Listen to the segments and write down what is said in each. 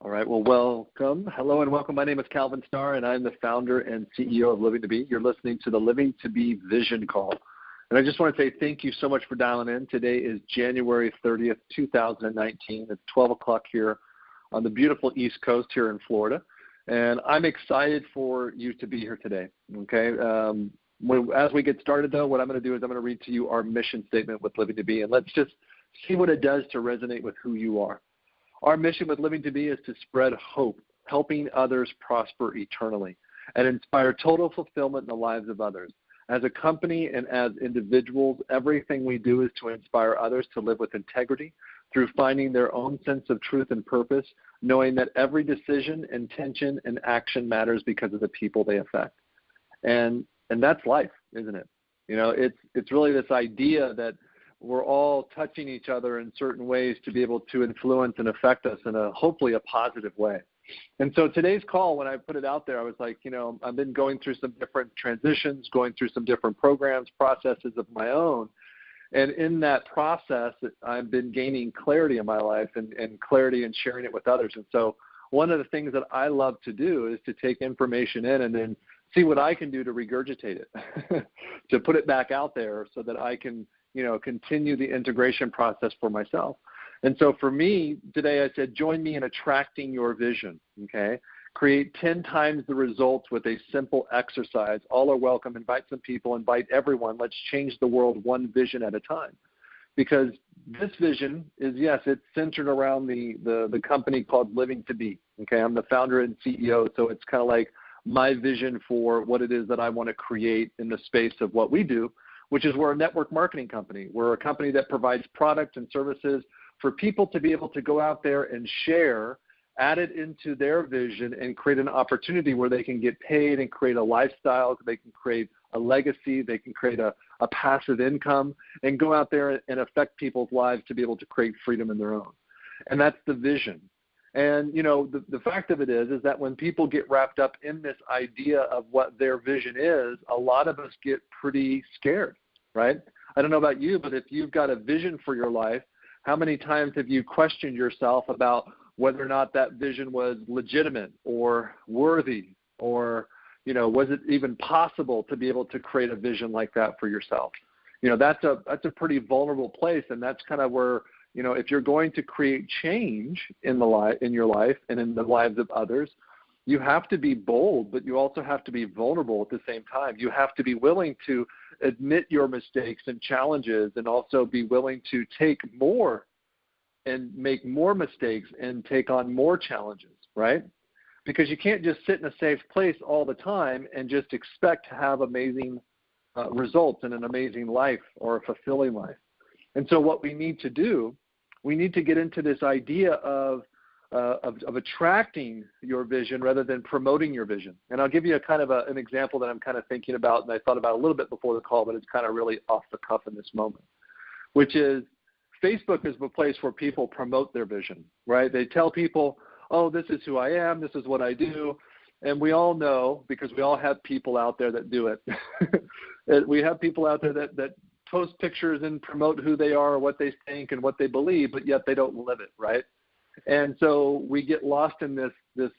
All right. Well, welcome. Hello and welcome. My name is Calvin Starr, and I'm the founder and CEO of Living to Be. You're listening to the Living to Be Vision Call. And I just want to say thank you so much for dialing in. Today is January 30th, 2019. It's 12 o'clock here on the beautiful East Coast here in Florida. And I'm excited for you to be here today, okay? As we get started, though, what I'm going to do is I'm going to read to you our mission statement with Living to Be, and let's just see what it does to resonate with who you are. Our mission with Living to Be is to spread hope, helping others prosper eternally, and inspire total fulfillment in the lives of others. As a company and as individuals, everything we do is to inspire others to live with integrity through finding their own sense of truth and purpose, knowing that every decision, intention, and action matters because of the people they affect. And that's life, isn't it? You know, it's really this idea that we're all touching each other in certain ways to be able to influence and affect us in hopefully a positive way. And so today's call, when I put it out there, I was like, you know, I've been going through some different transitions, going through some different programs, processes of my own. And in that process, I've been gaining clarity in my life and clarity and sharing it with others. And so one of the things that I love to do is to take information in and then see what I can do to regurgitate it, to put it back out there so that I can, you know, continue the integration process for myself. And so for me, today I said, join me in attracting your vision, okay? Create 10 times the results with a simple exercise. All are welcome. Invite some people. Invite everyone. Let's change the world one vision at a time. Because this vision is, yes, it's centered around the company called Living to Be, okay? I'm the founder and CEO, so it's kind of like my vision for what it is that I want to create in the space of what we do, which is we're a network marketing company. We're a company that provides products and services for people to be able to go out there and share, add it into their vision, and create an opportunity where they can get paid and create a lifestyle, they can create a legacy, they can create a passive income, and go out there and affect people's lives to be able to create freedom in their own. And that's the vision. And, you know, the fact of it is that when people get wrapped up in this idea of what their vision is, a lot of us get pretty scared, right? I don't know about you, but if you've got a vision for your life, how many times have you questioned yourself about whether or not that vision was legitimate or worthy, or, you know, was it even possible to be able to create a vision like that for yourself? You know, that's a pretty vulnerable place, and that's kind of where, you know, if you're going to create change in your life and in the lives of others, you have to be bold, but you also have to be vulnerable at the same time. You have to be willing to admit your mistakes and challenges, and also be willing to take more and make more mistakes and take on more challenges, right? Because you can't just sit in a safe place all the time and just expect to have amazing results in an amazing life or a fulfilling life. And so what we need to do, we need to get into this idea of attracting your vision rather than promoting your vision. And I'll give you a kind of an example that I'm kind of thinking about, and I thought about a little bit before the call, but it's kind of really off the cuff in this moment, which is Facebook is the place where people promote their vision, right? They tell people, oh, this is who I am, this is what I do. And we all know, because we all have people out there that do it. We have people out there that post pictures and promote who they are, what they think, and what they believe, but yet they don't live it, right? And so we get lost in this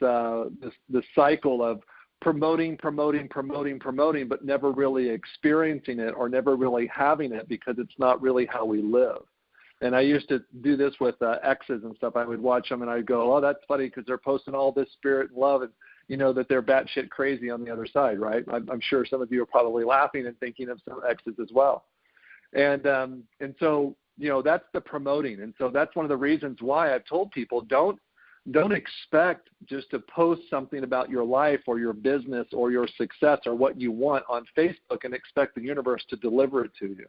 cycle of promoting, but never really experiencing it or never really having it, because it's not really how we live. And I used to do this with exes and stuff. I would watch them and I'd go, oh, that's funny because they're posting all this spirit and love, and you know that they're batshit crazy on the other side, right? I'm sure some of you are probably laughing and thinking of some exes as well. And so, you know, that's the promoting. And so that's one of the reasons why I've told people, don't expect just to post something about your life or your business or your success or what you want on Facebook and expect the universe to deliver it to you,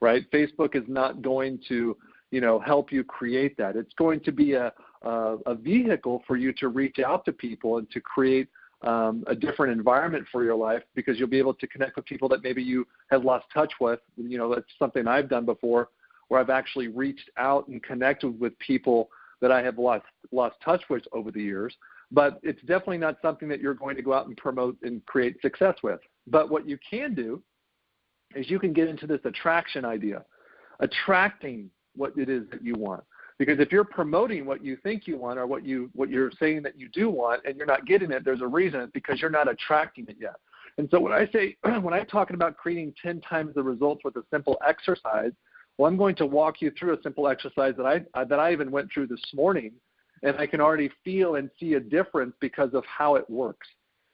right? Facebook is not going to, you know, help you create that. It's going to be a vehicle for you to reach out to people and to create a different environment for your life, because you'll be able to connect with people that maybe you have lost touch with. You know, that's something I've done before, where I've actually reached out and connected with people that I have lost touch with over the years. But it's definitely not something that you're going to go out and promote and create success with. But what you can do is you can get into this attraction idea, attracting what it is that you want. Because if you're promoting what you think you want or what you're saying that you do want and you're not getting it, there's a reason. It's because you're not attracting it yet. And so when I'm talking about creating 10 times the results with a simple exercise, well, I'm going to walk you through a simple exercise that I even went through this morning, and I can already feel and see a difference because of how it works.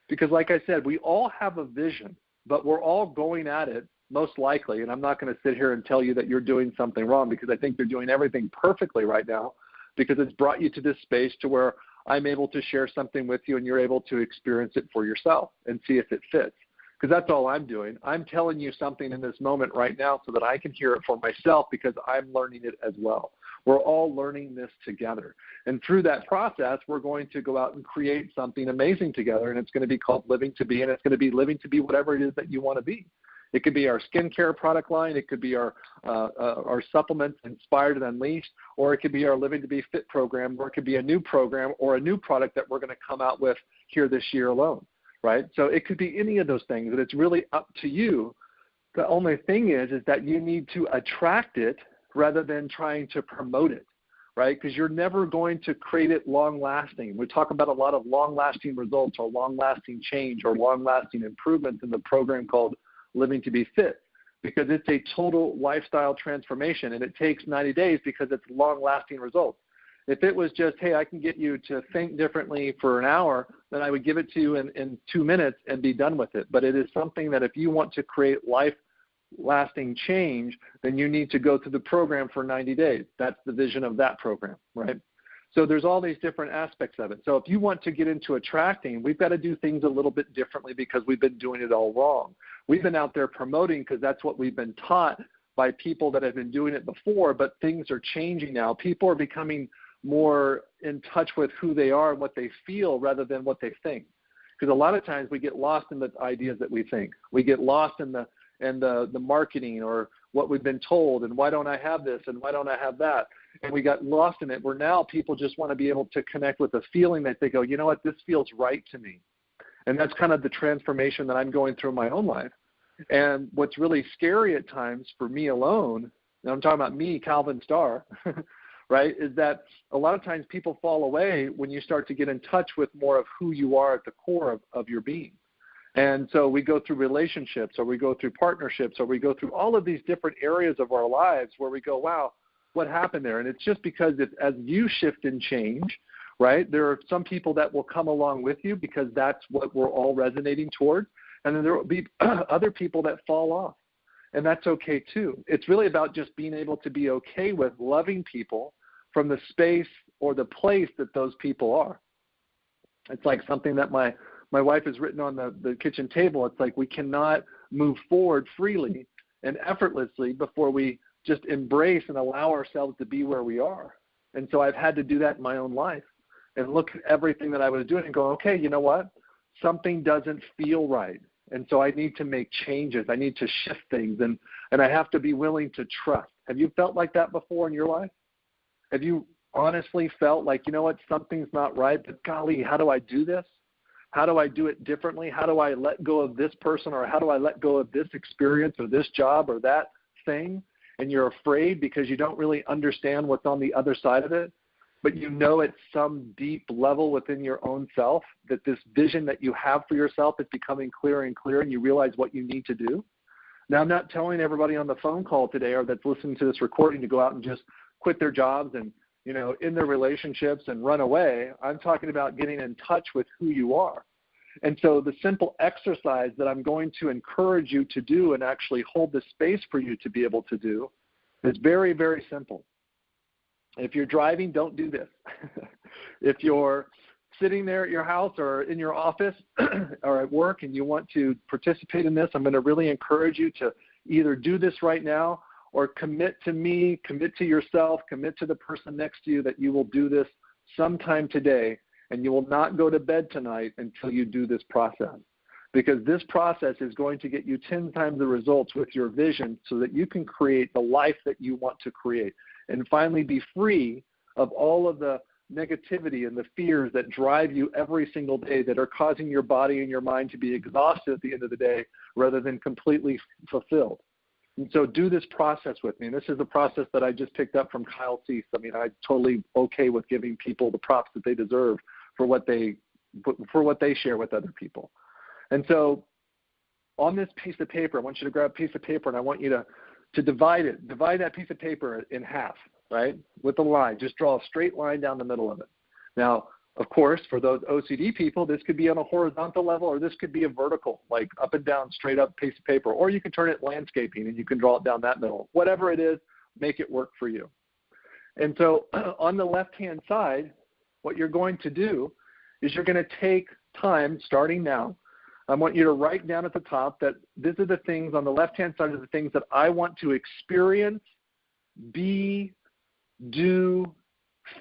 Because like I said, we all have a vision, but we're all going at it most likely, and I'm not going to sit here and tell you that you're doing something wrong, because I think you're doing everything perfectly right now, because it's brought you to this space to where I'm able to share something with you and you're able to experience it for yourself and see if it fits. Because that's all I'm doing. I'm telling you something in this moment right now so that I can hear it for myself, because I'm learning it as well. We're all learning this together. And through that process, we're going to go out and create something amazing together, and it's going to be called Living to Be, and it's going to be living to be whatever it is that you want to be. It could be our skincare product line. It could be our supplements, Inspired and Unleashed, or it could be our Living to Be Fit program, or it could be a new program or a new product that we're going to come out with here this year alone, right? So it could be any of those things, and it's really up to you. The only thing is that you need to attract it rather than trying to promote it, right? Because you're never going to create it long-lasting. We talk about a lot of long-lasting results or long-lasting change or long-lasting improvements in the program called Living to Be Fit, because it's a total lifestyle transformation, and it takes 90 days because it's long-lasting results. If it was just, hey, I can get you to think differently for an hour, then I would give it to you in 2 minutes and be done with it. But it is something that if you want to create life-lasting change, then you need to go through the program for 90 days. That's the vision of that program, right? So there's all these different aspects of it. So if you want to get into attracting, we've got to do things a little bit differently because we've been doing it all wrong. We've been out there promoting because that's what we've been taught by people that have been doing it before, but things are changing now. People are becoming more in touch with who they are and what they feel rather than what they think. Because a lot of times we get lost in the ideas that we think. We get lost in the marketing or what we've been told, and why don't I have this and why don't I have that? And we got lost in it, where now people just want to be able to connect with a feeling that they go, you know what, this feels right to me. And that's kind of the transformation that I'm going through in my own life. And what's really scary at times for me alone, and I'm talking about me, Calvin Starr, right, is that a lot of times people fall away when you start to get in touch with more of who you are at the core of your being. And so we go through relationships, or we go through partnerships, or we go through all of these different areas of our lives where we go, wow, what happened there? And it's just because as you shift and change, right, there are some people that will come along with you because that's what we're all resonating towards. And then there will be other people that fall off. And that's okay too. It's really about just being able to be okay with loving people from the space or the place that those people are. It's like something that my wife has written on the kitchen table. It's like we cannot move forward freely and effortlessly before we just embrace and allow ourselves to be where we are. And so I've had to do that in my own life and look at everything that I was doing and go, okay, you know what? Something doesn't feel right. And so I need to make changes. I need to shift things, and I have to be willing to trust. Have you felt like that before in your life? Have you honestly felt like, you know what, something's not right, but golly, how do I do this? How do I do it differently? How do I let go of this person, or how do I let go of this experience or this job or that thing? And you're afraid because you don't really understand what's on the other side of it, but you know at some deep level within your own self that this vision that you have for yourself is becoming clearer and clearer, and you realize what you need to do. Now, I'm not telling everybody on the phone call today or that's listening to this recording to go out and just quit their jobs and, you know, in their relationships and run away. I'm talking about getting in touch with who you are. And so the simple exercise that I'm going to encourage you to do and actually hold the space for you to be able to do is very, very simple. If you're driving, don't do this. If you're sitting there at your house or in your office or at work and you want to participate in this, I'm going to really encourage you to either do this right now or commit to me, commit to yourself, commit to the person next to you that you will do this sometime today, and you will not go to bed tonight until you do this process. Because this process is going to get you 10 times the results with your vision so that you can create the life that you want to create and finally be free of all of the negativity and the fears that drive you every single day that are causing your body and your mind to be exhausted at the end of the day rather than completely fulfilled. And so do this process with me. And this is the process that I just picked up from Kyle Cease. I mean, I'm totally okay with giving people the props that they deserve for what they share with other people. And so on this piece of paper, I want you to grab a piece of paper and I want you to divide it. Divide that piece of paper in half, right, with a line. Just draw a straight line down the middle of it. Now, of course, for those OCD people, this could be on a horizontal level or this could be a vertical, like up and down, straight up piece of paper. Or you can turn it landscaping and you can draw it down that middle. Whatever it is, make it work for you. And so on the left-hand side, what you're going to do is you're going to take time starting now. I want you to write down at the top that these are the things on the left-hand side are the things that I want to experience, be, do,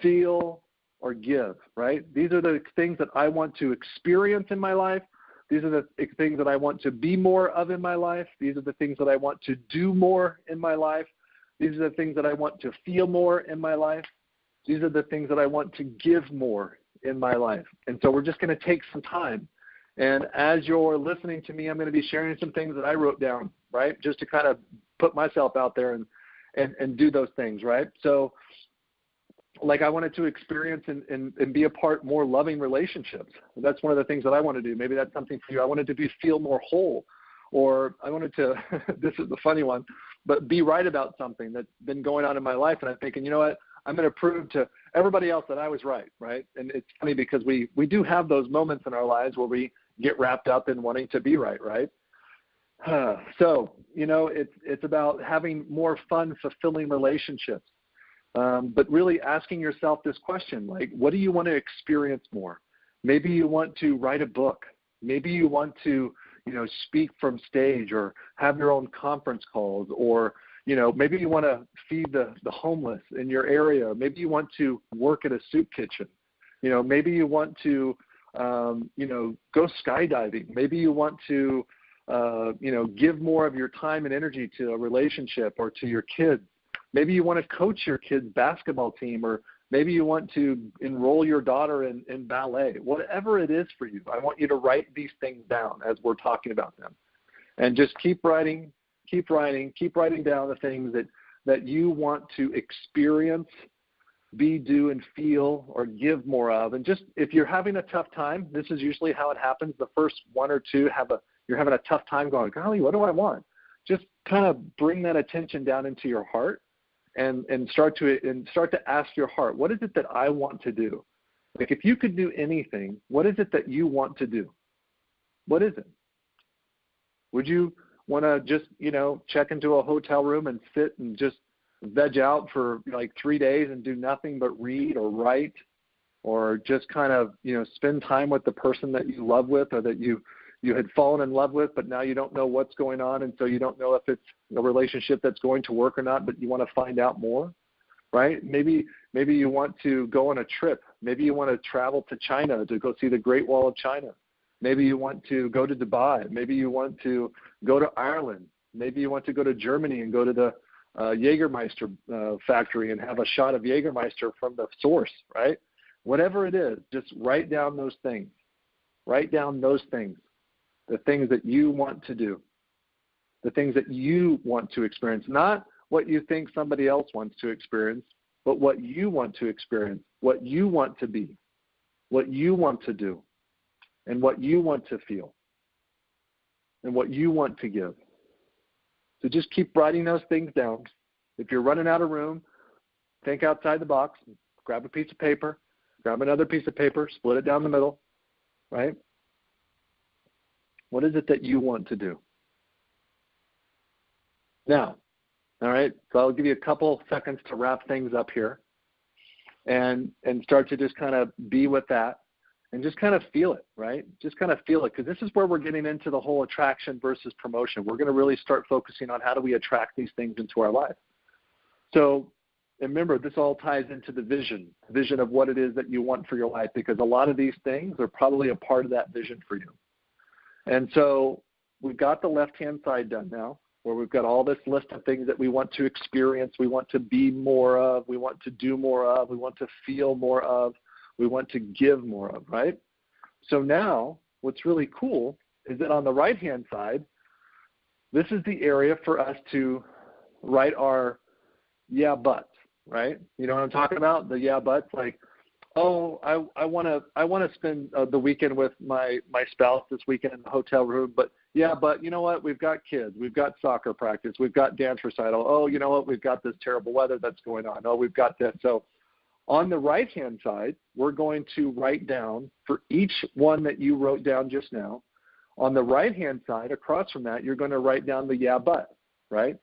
feel, or give, right? These are the things that I want to experience in my life. These are the things that I want to be more of in my life. These are the things that I want to do more in my life. These are the things that I want to feel more in my life. These are the things that I want to give more in my life. And so we're just going to take some time. And as you're listening to me, I'm going to be sharing some things that I wrote down, right? Just to kind of put myself out there and do those things, right? So like I wanted to experience and be a part more loving relationships. That's one of the things that I want to do. Maybe that's something for you. I wanted to feel more whole, or I wanted to, this is the funny one, but be right about something that's been going on in my life. And I'm thinking, you know what, I'm going to prove to everybody else that I was right, right? And it's funny because we do have those moments in our lives where we get wrapped up in wanting to be right, right? So, you know, it's about having more fun, fulfilling relationships. But really asking yourself this question, like, what do you want to experience more? Maybe you want to write a book. Maybe you want to, you know, speak from stage or have your own conference calls, or, you know, maybe you want to feed the homeless in your area. Maybe you want to work at a soup kitchen. You know, maybe you want to, you know, go skydiving. Maybe you want to, you know, give more of your time and energy to a relationship or to your kids. Maybe you want to coach your kid's basketball team, or maybe you want to enroll your daughter in ballet. Whatever it is for you, I want you to write these things down as we're talking about them. And just keep writing down the things that you want to experience, be, do, and feel, or give more of. And just if you're having a tough time, this is usually how it happens. The first one or two you're having a tough time going, golly, what do I want? Just kind of bring that attention down into your heart. And start to ask your heart, what is it that I want to do? Like, if you could do anything, what is it that you want to do? What is it? Would you want to just, you know, check into a hotel room and sit and just veg out for like 3 days and do nothing but read or write, or just kind of, you know, spend time with the person that you love with, or that you had fallen in love with, but now you don't know what's going on, and so you don't know if it's a relationship that's going to work or not, but you want to find out more, right? Maybe you want to go on a trip. Maybe you want to travel to China to go see the Great Wall of China. Maybe you want to go to Dubai. Maybe you want to go to Ireland. Maybe you want to go to Germany and go to the Jägermeister factory and have a shot of Jägermeister from the source, right? Whatever it is, just write down those things. Write down those things. The things that you want to do, the things that you want to experience, not what you think somebody else wants to experience, but what you want to experience, what you want to be, what you want to do, and what you want to feel, and what you want to give. So just keep writing those things down. If you're running out of room, think outside the box, grab a piece of paper, grab another piece of paper, split it down the middle, right? What is it that you want to do? Now, all right, so I'll give you a couple seconds to wrap things up here and start to just kind of be with that and just kind of feel it, right? Just kind of feel it, because this is where we're getting into the whole attraction versus promotion. We're going to really start focusing on how do we attract these things into our life. So remember, this all ties into the vision of what it is that you want for your life, because a lot of these things are probably a part of that vision for you. And so we've got the left-hand side done now, where we've got all this list of things that we want to experience, we want to be more of, we want to do more of, we want to feel more of, we want to give more of, right? So now what's really cool is that on the right-hand side, this is the area for us to write our yeah buts, right? You know what I'm talking about? The yeah buts, like, oh, I want to spend the weekend with my spouse this weekend in the hotel room, but you know what? We've got kids, we've got soccer practice, we've got dance recital. Oh, you know what? We've got this terrible weather that's going on. Oh, we've got this. So on the right-hand side, we're going to write down for each one that you wrote down just now. On the right-hand side, across from that, you're going to write down the yeah, but, right?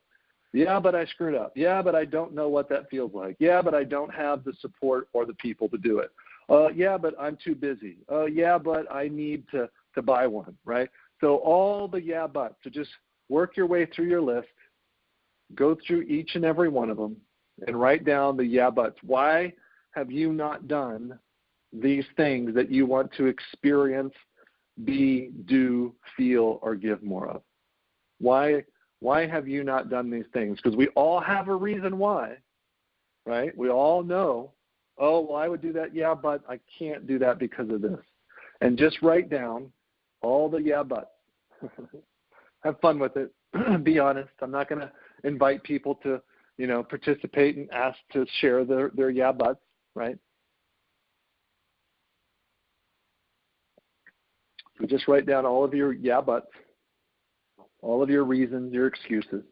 Yeah, but I screwed up. Yeah, but I don't know what that feels like. Yeah, but I don't have the support or the people to do it. Yeah, but I'm too busy. Yeah, but I need to buy one, right? So all the yeah, but. So just work your way through your list, go through each and every one of them, and write down the yeah, buts. Why have you not done these things that you want to experience, be, do, feel, or give more of? Why have you not done these things? Because we all have a reason why, right? We all know, oh, well, I would do that, yeah, but I can't do that because of this. And just write down all the yeah, buts. Have fun with it. Be honest. I'm not going to invite people to, participate and ask to share their yeah, buts, right? So just write down all of your yeah, buts, all of your reasons, your excuses.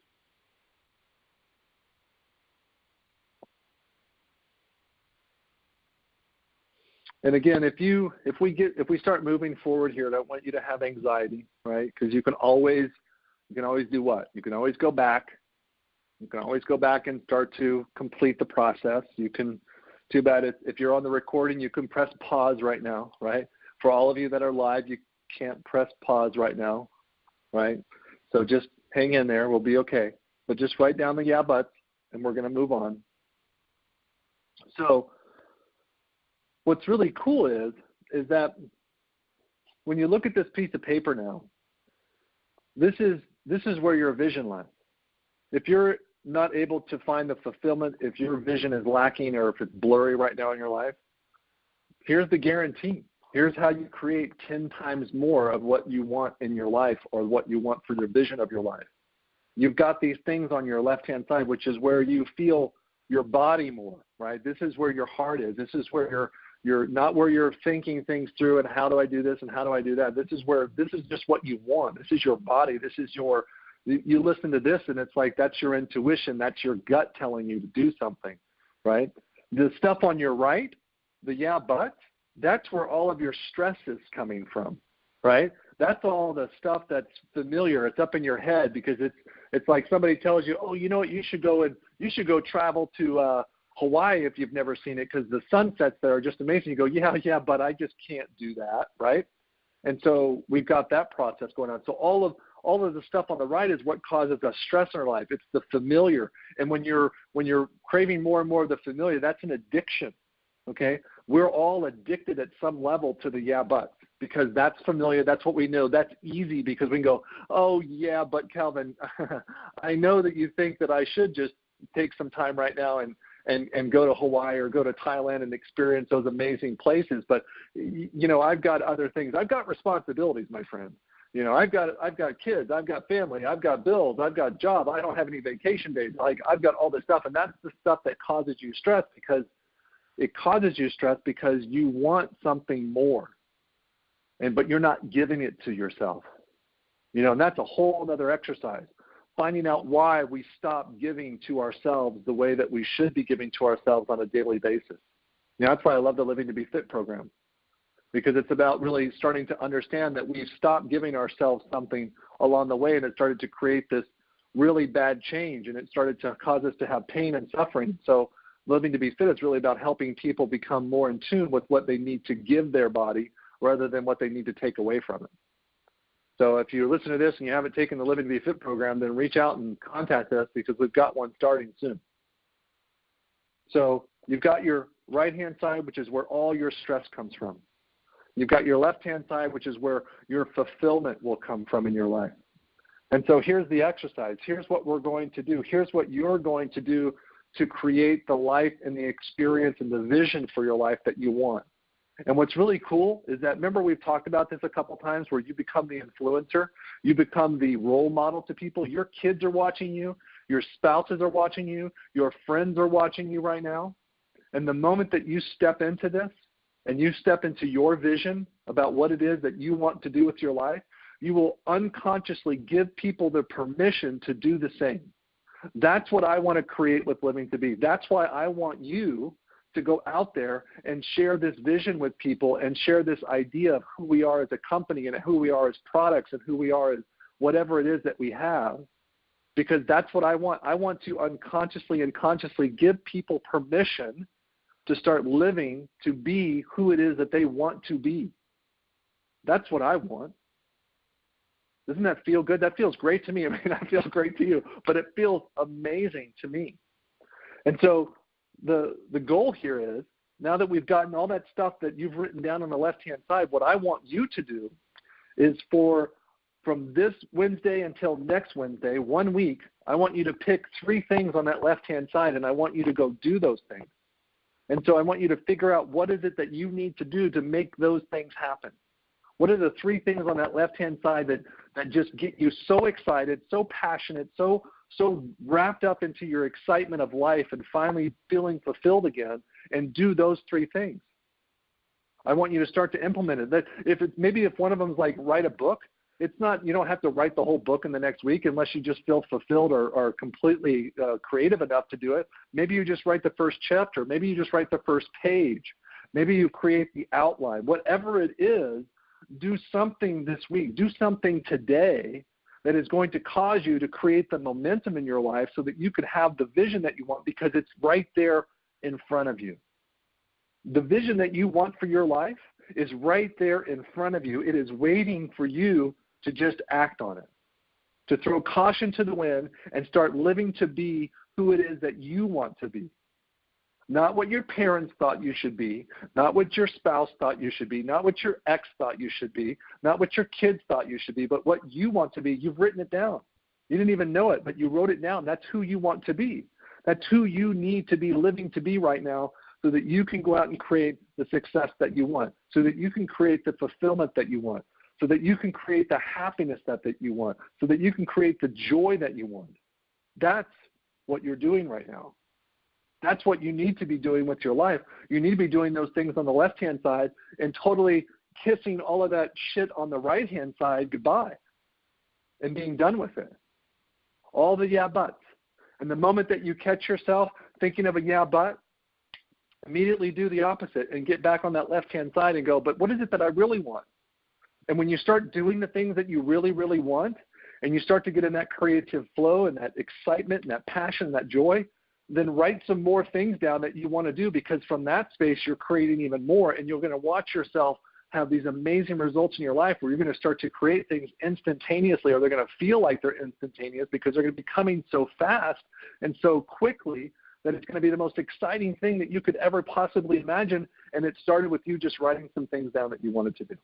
And again, if we start moving forward here, I don't want you to have anxiety, right? Because you can always do what? You can always go back. You can always go back and start to complete the process. You can, too bad if you're on the recording, you can press pause right now, right? For all of you that are live, you can't press pause right now, right? So just hang in there. We'll be okay. But just write down the yeah buts, and we're going to move on. So what's really cool is that when you look at this piece of paper now, this is where your vision lies. If you're not able to find the fulfillment, if your vision is lacking or if it's blurry right now in your life, here's the guarantee. Here's how you create 10 times more of what you want in your life or what you want for your vision of your life. You've got these things on your left-hand side, which is where you feel your body more, right? This is where your heart is. This is where you're not where you're thinking things through and how do I do this and how do I do that. This is just what you want. This is your body. This is you listen to this and it's like that's your intuition. That's your gut telling you to do something, right? The stuff on your right, the yeah, but, that's where all of your stress is coming from, right? That's all the stuff that's familiar. It's up in your head because it's like somebody tells you, oh, you know what, you should go travel to Hawaii if you've never seen it because the sunsets there are just amazing. You go, yeah, but I just can't do that, right? And so we've got that process going on. So all of the stuff on the right is what causes us stress in our life. It's the familiar. And when you're craving more and more of the familiar, that's an addiction. Okay? We're all addicted at some level to the yeah, but, because that's familiar. That's what we know. That's easy because we can go, oh, yeah, but Calvin, I know that you think that I should just take some time right now and go to Hawaii or go to Thailand and experience those amazing places. But, I've got other things. I've got responsibilities, my friend. I've got kids. I've got family. I've got bills. I've got job. I don't have any vacation days. Like I've got all this stuff. And that's the stuff that causes you stress because it causes you stress because you want something more, but you're not giving it to yourself. And that's a whole other exercise. Finding out why we stop giving to ourselves the way that we should be giving to ourselves on a daily basis. That's why I love the Living to Be Fit program, because it's about really starting to understand that we've stopped giving ourselves something along the way, and it started to create this really bad change, and it started to cause us to have pain and suffering. So Living to Be Fit is really about helping people become more in tune with what they need to give their body rather than what they need to take away from it. So if you listen to this and you haven't taken the Living to Be Fit program, then reach out and contact us because we've got one starting soon. So you've got your right-hand side, which is where all your stress comes from. You've got your left-hand side, which is where your fulfillment will come from in your life. And so here's the exercise. Here's what we're going to do. Here's what you're going to do to create the life and the experience and the vision for your life that you want. And what's really cool is that, remember we've talked about this a couple times, where you become the influencer, you become the role model to people. Your kids are watching you, your spouses are watching you, your friends are watching you right now. And the moment that you step into this and you step into your vision about what it is that you want to do with your life, you will unconsciously give people the permission to do the same. That's what I want to create with Living to Be. That's why I want you to go out there and share this vision with people and share this idea of who we are as a company and who we are as products and who we are as whatever it is that we have, because that's what I want. I want to unconsciously and consciously give people permission to start living to be who it is that they want to be. That's what I want. Doesn't that feel good? That feels great to me. I mean, that feels great to you, but it feels amazing to me. And so the goal here is, now that we've gotten all that stuff that you've written down on the left-hand side, what I want you to do is from this Wednesday until next Wednesday, 1 week, I want you to pick 3 things on that left-hand side, and I want you to go do those things. And so I want you to figure out what is it that you need to do to make those things happen. What are the 3 things on that left-hand side that just get you so excited, so passionate, so wrapped up into your excitement of life and finally feeling fulfilled again, and do those 3 things? I want you to start to implement it. That if one of them is like write a book, it's not, you don't have to write the whole book in the next week unless you just feel fulfilled or completely creative enough to do it. Maybe you just write the first chapter. Maybe you just write the first page. Maybe you create the outline. Whatever it is, do something this week. Do something today that is going to cause you to create the momentum in your life so that you could have the vision that you want, because it's right there in front of you. The vision that you want for your life is right there in front of you. It is waiting for you to just act on it, to throw caution to the wind and start living to be who it is that you want to be. Not what your parents thought you should be, not what your spouse thought you should be, not what your ex thought you should be, not what your kids thought you should be, but what you want to be. You've written it down. You didn't even know it, but you wrote it down. That's who you want to be. That's who you need to be living to be right now, so that you can go out and create the success that you want, so that you can create the fulfillment that you want, so that you can create the happiness that you want, so that you can create the joy that you want. That's what you're doing right now. That's what you need to be doing with your life. You need to be doing those things on the left-hand side and totally kissing all of that shit on the right-hand side goodbye and being done with it. All the yeah buts. And the moment that you catch yourself thinking of a yeah but, immediately do the opposite and get back on that left-hand side and go, but what is it that I really want? And when you start doing the things that you really, really want, and you start to get in that creative flow and that excitement and that passion and that joy, then write some more things down that you want to do, because from that space you're creating even more, and you're going to watch yourself have these amazing results in your life where you're going to start to create things instantaneously, or they're going to feel like they're instantaneous because they're going to be coming so fast and so quickly that it's going to be the most exciting thing that you could ever possibly imagine. And it started with you just writing some things down that you wanted to do.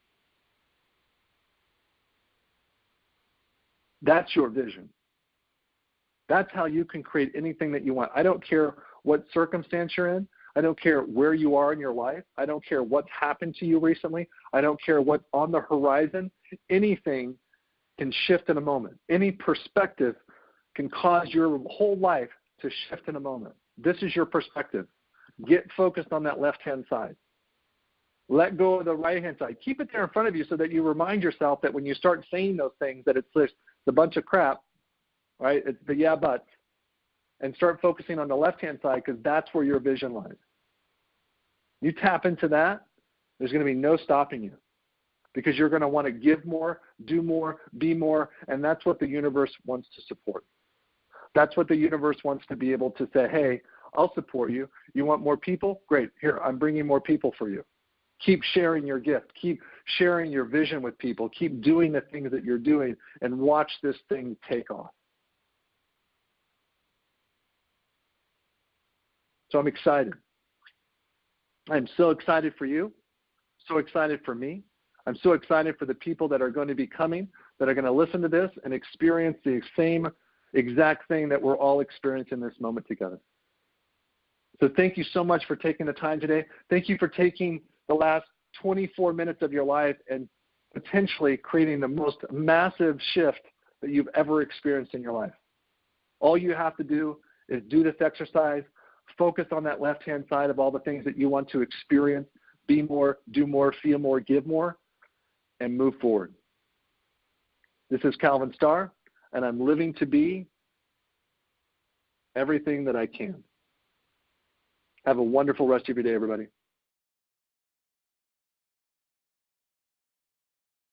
That's your vision. That's how you can create anything that you want. I don't care what circumstance you're in. I don't care where you are in your life. I don't care what's happened to you recently. I don't care what's on the horizon. Anything can shift in a moment. Any perspective can cause your whole life to shift in a moment. This is your perspective. Get focused on that left-hand side. Let go of the right-hand side. Keep it there in front of you so that you remind yourself that when you start saying those things, that it's a bunch of crap, right? It's the yeah buts. And start focusing on the left-hand side, because that's where your vision lies. You tap into that, there's going to be no stopping you, because you're going to want to give more, do more, be more, and that's what the universe wants to support. That's what the universe wants to be able to say, hey, I'll support you. You want more people? Great. Here, I'm bringing more people for you. Keep sharing your gift. Keep sharing your vision with people. Keep doing the things that you're doing, and watch this thing take off. So I'm excited. I'm so excited for you, so excited for me. I'm so excited for the people that are going to be coming, that are going to listen to this and experience the same exact thing that we're all experiencing this moment together. So thank you so much for taking the time today. Thank you for taking the last 24 minutes of your life and potentially creating the most massive shift that you've ever experienced in your life. All you have to do is do this exercise, focus on that left-hand side of all the things that you want to experience, be more, do more, feel more, give more, and move forward. This is Calvin Starr, and I'm living to be everything that I can. Have a wonderful rest of your day, everybody.